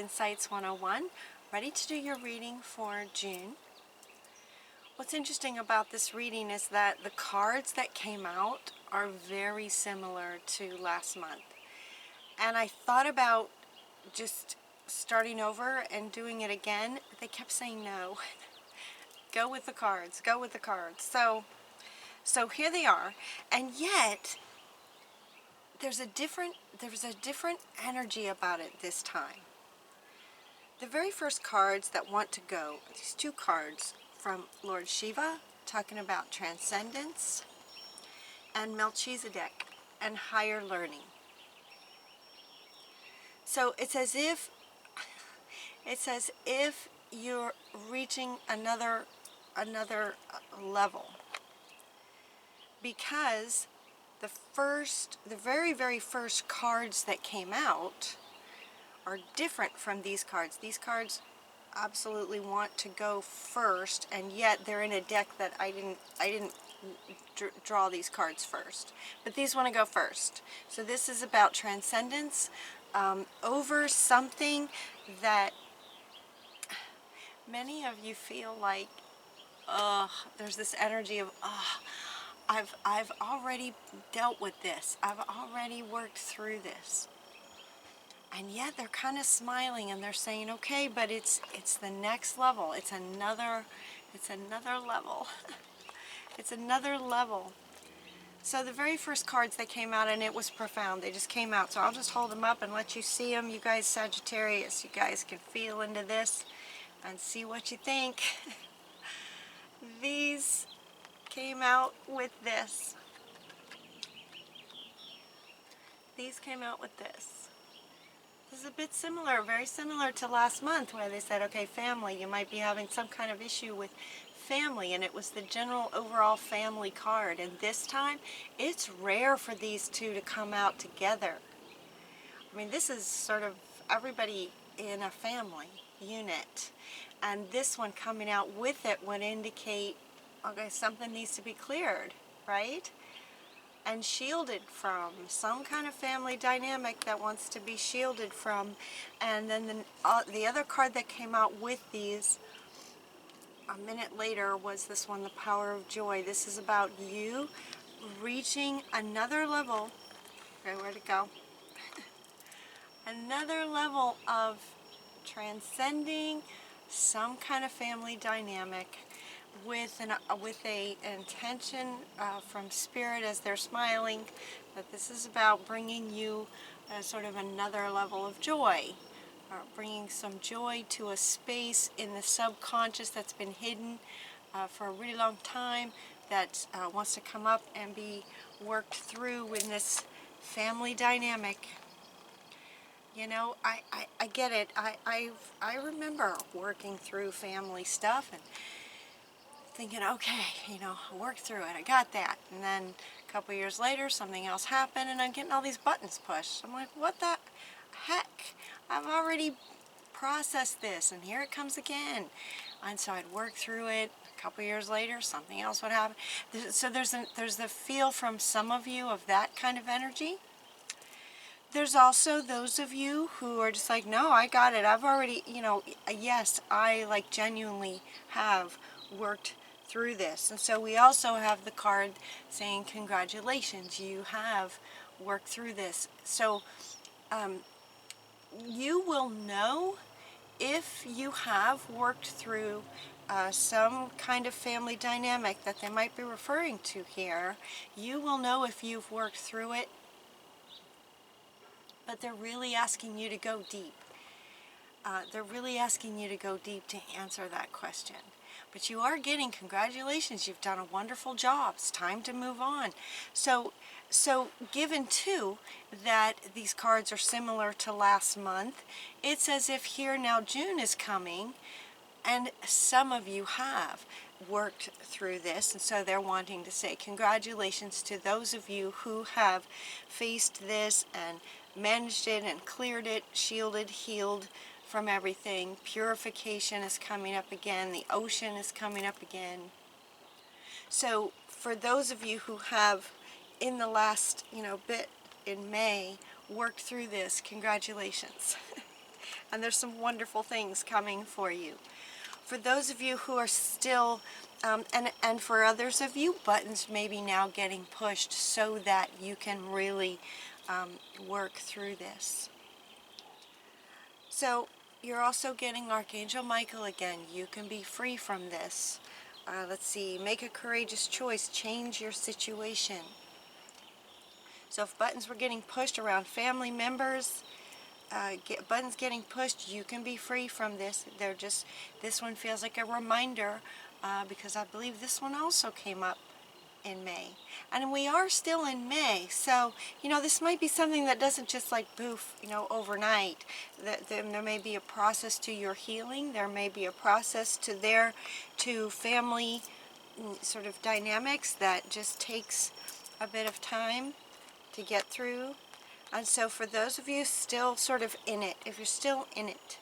Insights 101, ready to do your reading for June. What's interesting about this reading is that the cards that came out are very similar to last month. And I thought about just starting over and doing it again. They kept saying no. Go with the cards, go with the cards. So here they are. And yet there's a different energy about it this time. The very first cards that want to go, these two cards from Lord Shiva, talking about transcendence, and Melchizedek and higher learning. So it's as if you're reaching another level, because the very first cards that came out are different from these cards. These cards absolutely want to go first, and yet they're in a deck that I didn't draw these cards first, but these want to go first. So this is about transcendence over something that many of you feel like, there's this energy of, I've already dealt with this. I've already worked through this. And yet they're kind of smiling and they're saying, okay, but it's the next level. It's another level. It's another level. So the very first cards that came out, and it was profound. They just came out. So I'll just hold them up and let you see them. You guys, Sagittarius, you guys can feel into this and see what you think. These came out with this. These came out with this. This is a bit similar, very similar to last month, where they said, okay, family, you might be having some kind of issue with family, and it was the general overall family card. And this time, it's rare for these two to come out together. I mean, this is sort of everybody in a family unit. And this one coming out with it would indicate, okay, something needs to be cleared, right? And shielded from, some kind of family dynamic that wants to be shielded from. And then the other card that came out with these a minute later was this one, the Power of Joy. This is about you reaching another level. Okay, where'd it go? Another level of transcending some kind of family dynamic with a intention from Spirit, as they're smiling, that this is about bringing you sort of another level of joy, bringing some joy to a space in the subconscious that's been hidden for a really long time, that wants to come up and be worked through in this family dynamic. You know, I get it. I remember working through family stuff and thinking, okay, you know, I worked through it, I got that. And then a couple years later, something else happened, and I'm getting all these buttons pushed. I'm like, what the heck? I've already processed this, and here it comes again. And so I'd work through it. A couple years later, something else would happen. So there's the feel from some of you of that kind of energy. There's also those of you who are just like, no, I got it. I've already, you know, yes, I like genuinely have worked through this. And so we also have the card saying, congratulations, you have worked through this. So you will know if you have worked through some kind of family dynamic that they might be referring to here. You will know if you've worked through it, but they're really asking you to go deep. They're really asking you to go deep to answer that question. But you are getting congratulations. You've done a wonderful job. It's time to move on. So given too that these cards are similar to last month, it's as if here now June is coming, and some of you have worked through this, and so they're wanting to say congratulations to those of you who have faced this and managed it and cleared it, shielded, healed from everything. Purification is coming up again. The ocean is coming up again. So for those of you who have, in the last bit in May, worked through this, congratulations. And there's some wonderful things coming for you. For those of you who are still, and for others of you, buttons may be now getting pushed so that you can really work through this. So you're also getting Archangel Michael again. You can be free from this. Let's see, make a courageous choice, change your situation. So if buttons were getting pushed around family members, buttons getting pushed, you can be free from this. This one feels like a reminder because I believe this one also came up in May. And we are still in May, so, this might be something that doesn't just like poof, overnight. There may be a process to your healing. There may be a process to family sort of dynamics that just takes a bit of time to get through. And so for those of you still sort of in it, if you're still in it,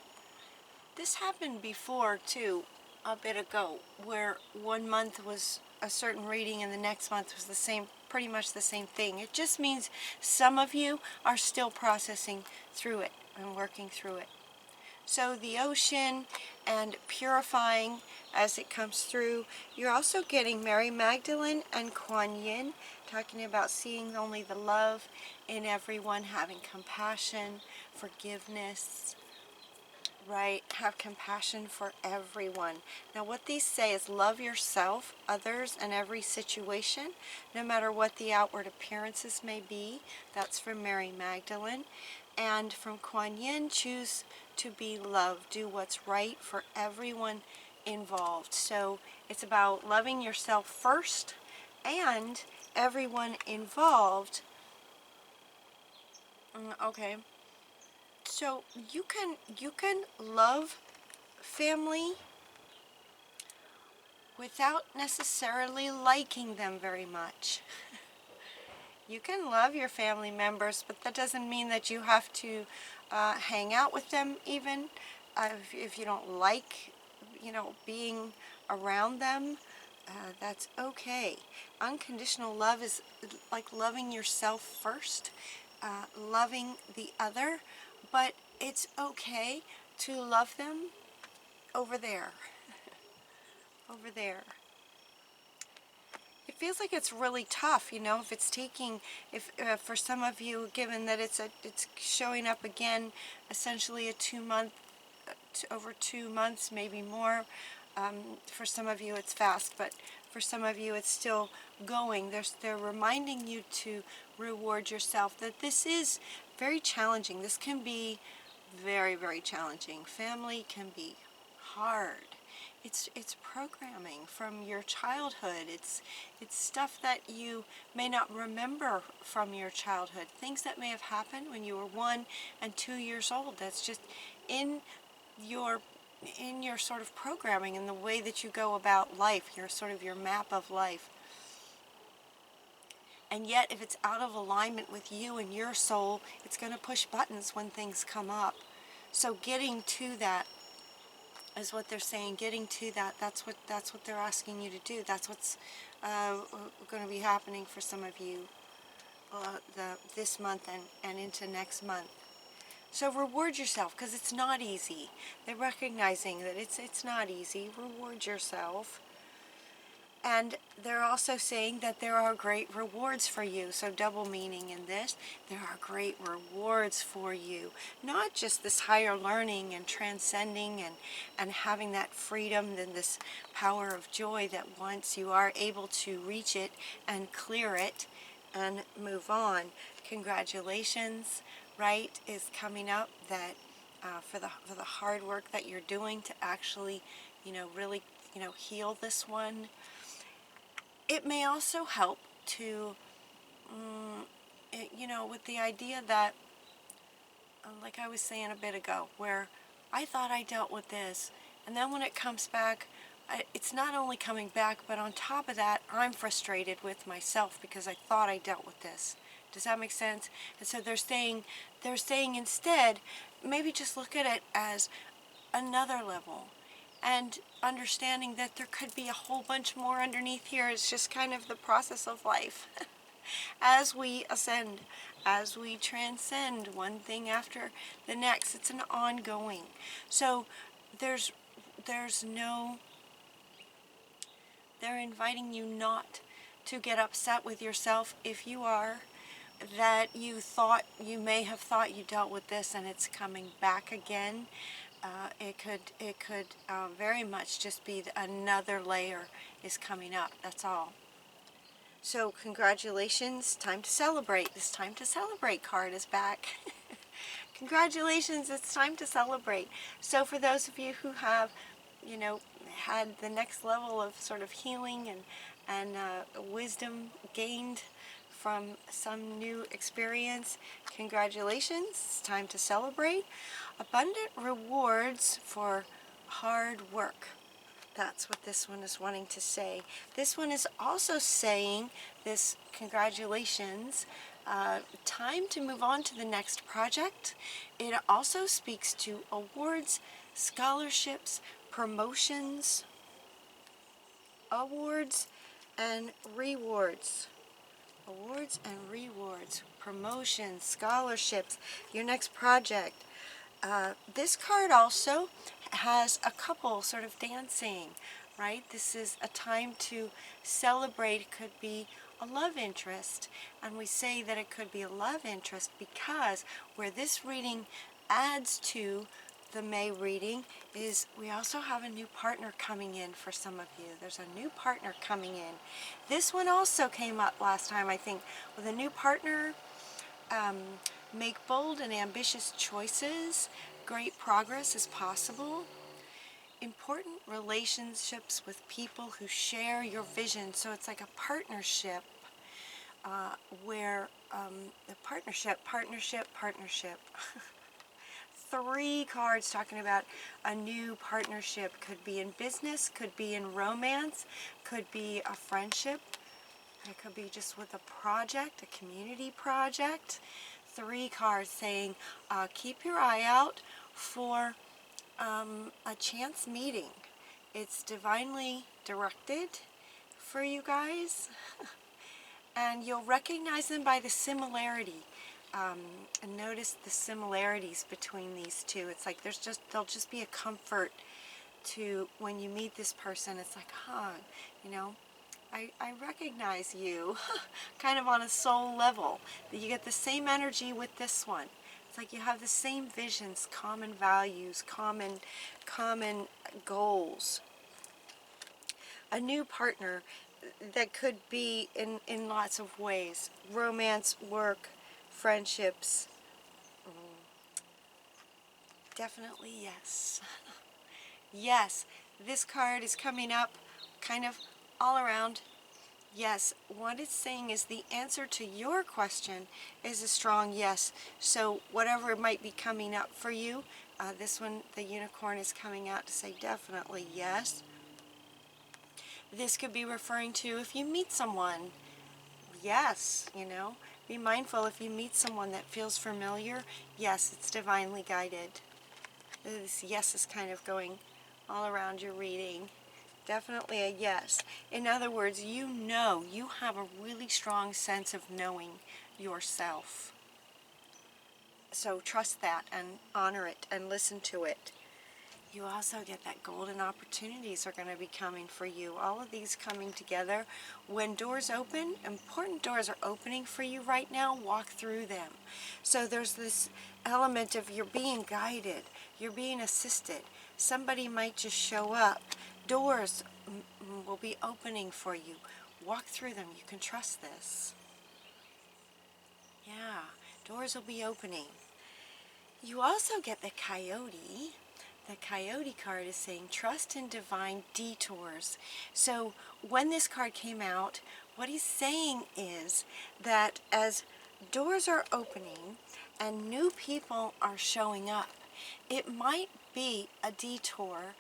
this happened before too, a bit ago, where 1 month was a certain reading and the next month was the same, pretty much the same thing. It just means some of you are still processing through it and working through it. So the ocean and purifying as it comes through. You're also getting Mary Magdalene and Kuan Yin, talking about seeing only the love in everyone, having compassion, forgiveness, right? Have compassion for everyone. Now what these say is love yourself, others, and every situation, no matter what the outward appearances may be. That's from Mary Magdalene. And from Kuan Yin, choose to be loved. Do what's right for everyone involved. So it's about loving yourself first and everyone involved. Okay. So you can love family without necessarily liking them very much. You can love your family members, but that doesn't mean that you have to hang out with them even if you don't like, being around them. That's okay. Unconditional love is like loving yourself first, loving the other, but it's okay to love them over there. Over there. It feels like it's really tough, if it's taking, if for some of you, given that it's showing up again, essentially a 2 month, over 2 months, maybe more. For some of you it's fast, but for some of you it's still going. They're reminding you to reward yourself, that this is very challenging. This can be very, very challenging. Family can be hard. It's programming from your childhood. It's stuff that you may not remember from your childhood. Things that may have happened when you were 1 and 2 years old. That's just in your sort of programming and the way that you go about life, your map of life. And yet, if it's out of alignment with you and your soul, it's going to push buttons when things come up. So getting to that is what they're saying. Getting to that, that's what they're asking you to do. That's what's going to be happening for some of you this month and into next month. So reward yourself, because it's not easy. They're recognizing that it's not easy. Reward yourself. And they're also saying that there are great rewards for you. So double meaning in this. There are great rewards for you. Not just this higher learning and transcending and having that freedom and this power of joy that once you are able to reach it and clear it and move on. Congratulations, right, is coming up, that for the hard work that you're doing to actually, really, heal this one. It may also help to, with the idea that, like I was saying a bit ago, where I thought I dealt with this, and then when it comes back, it's not only coming back, but on top of that, I'm frustrated with myself because I thought I dealt with this. Does that make sense? And so they're saying instead, maybe just look at it as another level, and understanding that there could be a whole bunch more underneath here. It's just kind of the process of life. as we ascend, as we transcend one thing after the next. It's an ongoing. So there's no, they're inviting you not to get upset with yourself if you are, that you may have thought you dealt with this and it's coming back again. It could very much just be another layer is coming up. That's all. So congratulations, time to celebrate. This time to celebrate card is back. Congratulations, it's time to celebrate. So for those of you who have, had the next level of sort of healing and wisdom gained from some new experience, congratulations, it's time to celebrate. Abundant rewards for hard work. That's what this one is wanting to say. This one is also saying, this congratulations, time to move on to the next project. It also speaks to awards, scholarships, promotions, awards and rewards. Awards and rewards, promotions, scholarships, your next project. This card also has a couple sort of dancing, right? This is a time to celebrate. It could be a love interest, and we say that it could be a love interest because where this reading adds to the May reading is we also have a new partner coming in for some of you. There's a new partner coming in. This one also came up last time, I think, with a new partner. Make bold and ambitious choices. Great progress is possible. Important relationships with people who share your vision. So it's like a partnership where the partnership. 3 cards talking about a new partnership. Could be in business, could be in romance, could be a friendship. It could be just with a project, a community project. 3 cards saying, keep your eye out for a chance meeting. It's divinely directed for you guys. And you'll recognize them by the similarity. And notice the similarities between these two. It's like there'll just be a comfort to when you meet this person. It's like, I recognize you kind of on a soul level. You get the same energy with this one. It's like you have the same visions, common values, common goals. A new partner that could be in lots of ways. Romance, work, friendships. Definitely yes. Yes, this card is coming up kind of all around. Yes, what it's saying is the answer to your question is a strong yes. So whatever might be coming up for you, this one, the unicorn, is coming out to say definitely yes. This could be referring to if you meet someone, yes, be mindful if you meet someone that feels familiar, yes, it's divinely guided. This yes is kind of going all around your reading. Definitely a yes. In other words, you have a really strong sense of knowing yourself. So trust that and honor it and listen to it. You also get that golden opportunities are going to be coming for you. All of these coming together. When doors open, important doors are opening for you right now, walk through them. So there's this element of you're being guided, you're being assisted. Somebody might just show up. Doors will be opening for you. Walk through them. You can trust this. Yeah, doors will be opening. You also get the coyote. The coyote card is saying trust in divine detours. So when this card came out, what he's saying is that as doors are opening and new people are showing up, it might be a detour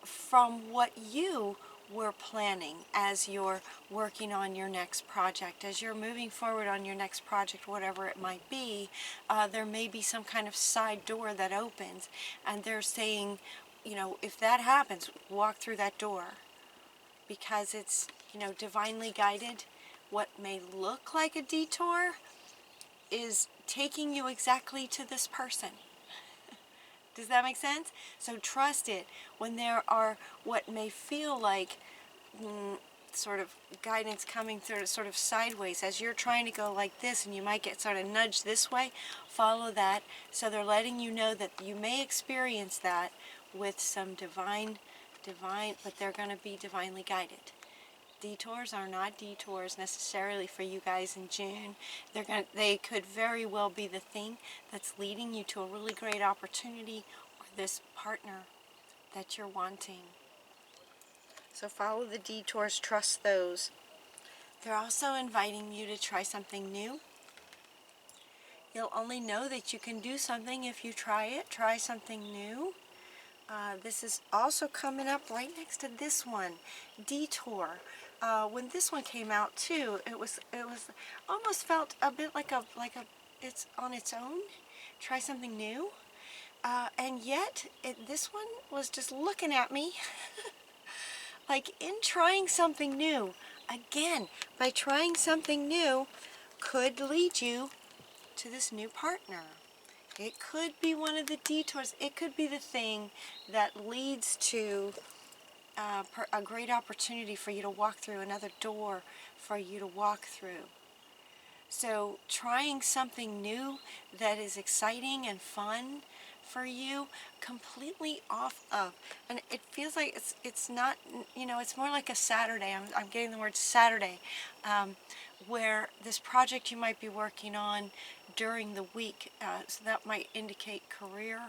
from what you were planning as you're working on your next project. As you're moving forward on your next project, whatever it might be, there may be some kind of side door that opens, and they're saying, if that happens, walk through that door, because it's, divinely guided. what may look like a detour is taking you exactly to this person. Does that make sense? So trust it when there are what may feel like sort of guidance coming through sort of sideways as you're trying to go like this, and you might get sort of nudged this way. Follow that. So they're letting you know that you may experience that with some divine, but they're going to be divinely guided. Detours are not detours necessarily for you guys in June. They could very well be the thing that's leading you to a really great opportunity or this partner that you're wanting. So follow the detours, trust those. They're also inviting you to try something new. You'll only know that you can do something if you try it. Try something new. This is also coming up right next to this one, detour. When this one came out too, it was almost felt a bit like it's on its own. Try something new, and yet this one was just looking at me, like in trying something new. Again, by trying something new, could lead you to this new partner. It could be one of the detours. It could be the thing that leads to a great opportunity for you to walk through, another door for you to walk through. So trying something new that is exciting and fun for you, completely off of, and it feels like it's not, it's more like a Saturday. I'm getting the word Saturday, where this project you might be working on during the week, so that might indicate career.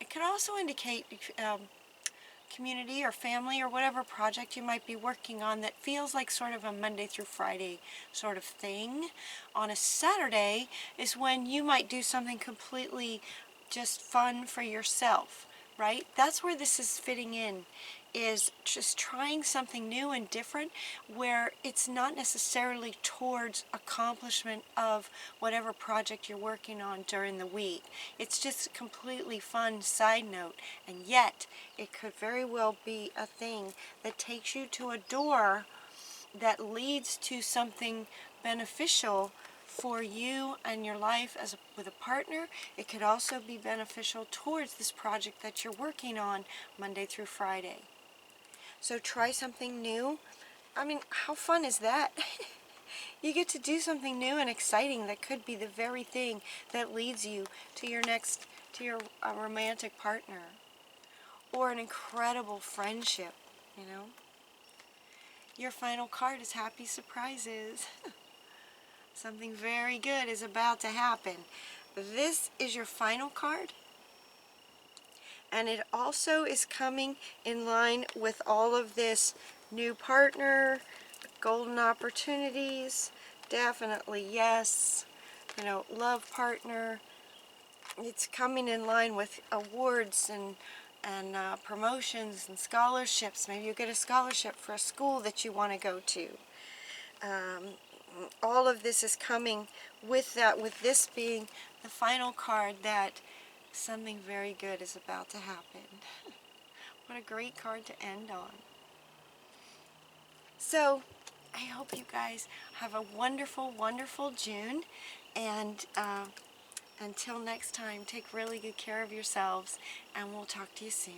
It could also indicate community or family or whatever project you might be working on that feels like sort of a Monday through Friday sort of thing. On a Saturday is when you might do something completely just fun for yourself, right? That's where this is fitting in, is just trying something new and different where it's not necessarily towards accomplishment of whatever project you're working on during the week. It's just a completely fun side note, and yet it could very well be a thing that takes you to a door that leads to something beneficial for you and your life with a partner. It could also be beneficial towards this project that you're working on Monday through Friday. So try something new. I mean, how fun is that? You get to do something new and exciting that could be the very thing that leads you to your romantic partner, or an incredible friendship, Your final card is Happy Surprises. Something very good is about to happen. This is your final card. And it also is coming in line with all of this new partner, golden opportunities, definitely yes, love partner. It's coming in line with awards and promotions and scholarships. Maybe you get a scholarship for a school that you want to go to. All of this is coming with that, with this being the final card, that something very good is about to happen. What a great card to end on. So, I hope you guys have a wonderful, wonderful June, and until next time, take really good care of yourselves, and we'll talk to you soon.